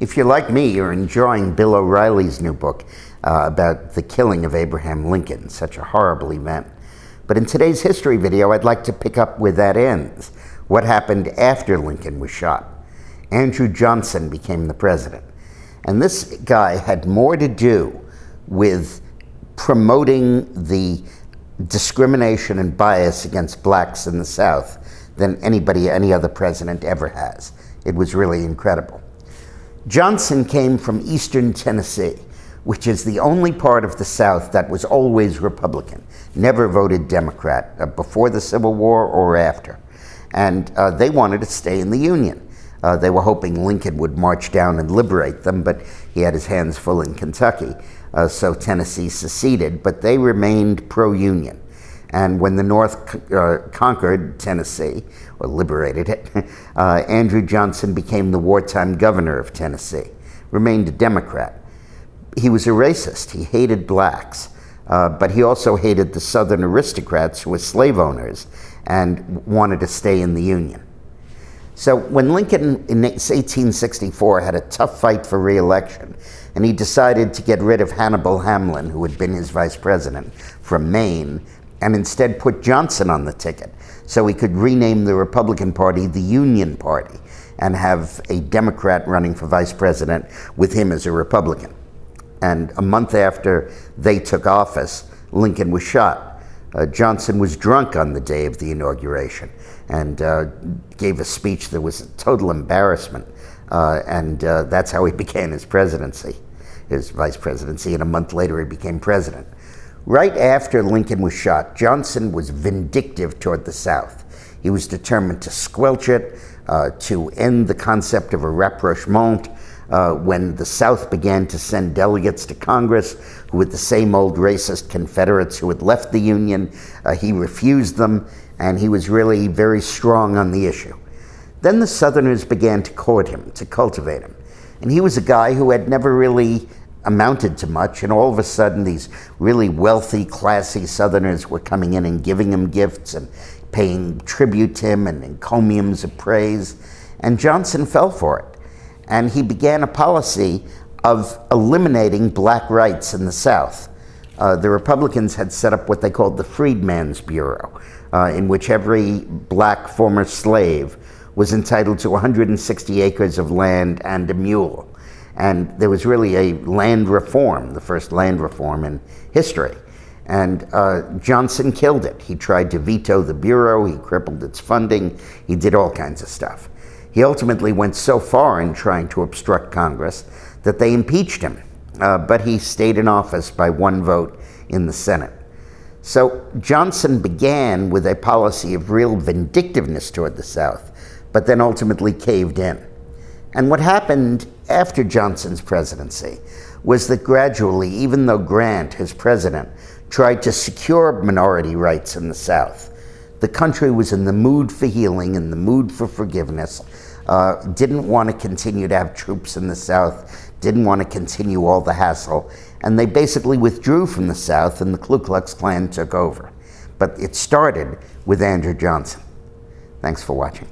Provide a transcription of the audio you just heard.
If you're like me, you're enjoying Bill O'Reilly's new book about the killing of Abraham Lincoln, such a horrible event. But in today's history video, I'd like to pick up where that ends. What happened after Lincoln was shot? Andrew Johnson became the president. And this guy had more to do with promoting the discrimination and bias against blacks in the South than any other president ever has. It was really incredible. Johnson came from eastern Tennessee, which is the only part of the South that was always Republican, never voted Democrat before the Civil War or after. And they wanted to stay in the Union. They were hoping Lincoln would march down and liberate them, but he had his hands full in Kentucky, so Tennessee seceded, but they remained pro-Union. And when the North conquered Tennessee, or liberated it, Andrew Johnson became the wartime governor of Tennessee, remained a Democrat. He was a racist. He hated blacks, but he also hated the Southern aristocrats who were slave owners and wanted to stay in the Union. So when Lincoln in 1864 had a tough fight for re-election, and he decided to get rid of Hannibal Hamlin, who had been his vice president, from Maine, and instead put Johnson on the ticket so he could rename the Republican Party the Union Party and have a Democrat running for vice president with him as a Republican. And a month after they took office, Lincoln was shot. Johnson was drunk on the day of the inauguration and gave a speech that was a total embarrassment. That's how he began his presidency, his vice presidency, and a month later he became president. Right after Lincoln was shot, Johnson was vindictive toward the South. He was determined to squelch it, to end the concept of a rapprochement. When the South began to send delegates to Congress who were the same old racist Confederates who had left the Union, he refused them, and he was really very strong on the issue. Then the Southerners began to court him, to cultivate him. And he was a guy who had never really amounted to much, and all of a sudden these really wealthy, classy Southerners were coming in and giving him gifts and paying tribute to him and encomiums of praise, and Johnson fell for it. And he began a policy of eliminating black rights in the South. The Republicans had set up what they called the Freedmen's Bureau, in which every black former slave was entitled to 160 acres of land and a mule. And there was really a land reform, the first land reform in history. And Johnson killed it. He tried to veto the Bureau, he crippled its funding, he did all kinds of stuff. He ultimately went so far in trying to obstruct Congress that they impeached him, but he stayed in office by one vote in the Senate. So Johnson began with a policy of real vindictiveness toward the South, but then ultimately caved in. And what happened after Johnson's presidency was that gradually, even though Grant, his president, tried to secure minority rights in the South, the country was in the mood for healing, in the mood for forgiveness, didn't want to continue to have troops in the South, didn't want to continue all the hassle, and they basically withdrew from the South and the Klu Klux Klan took over. But it started with Andrew Johnson. Thanks for watching.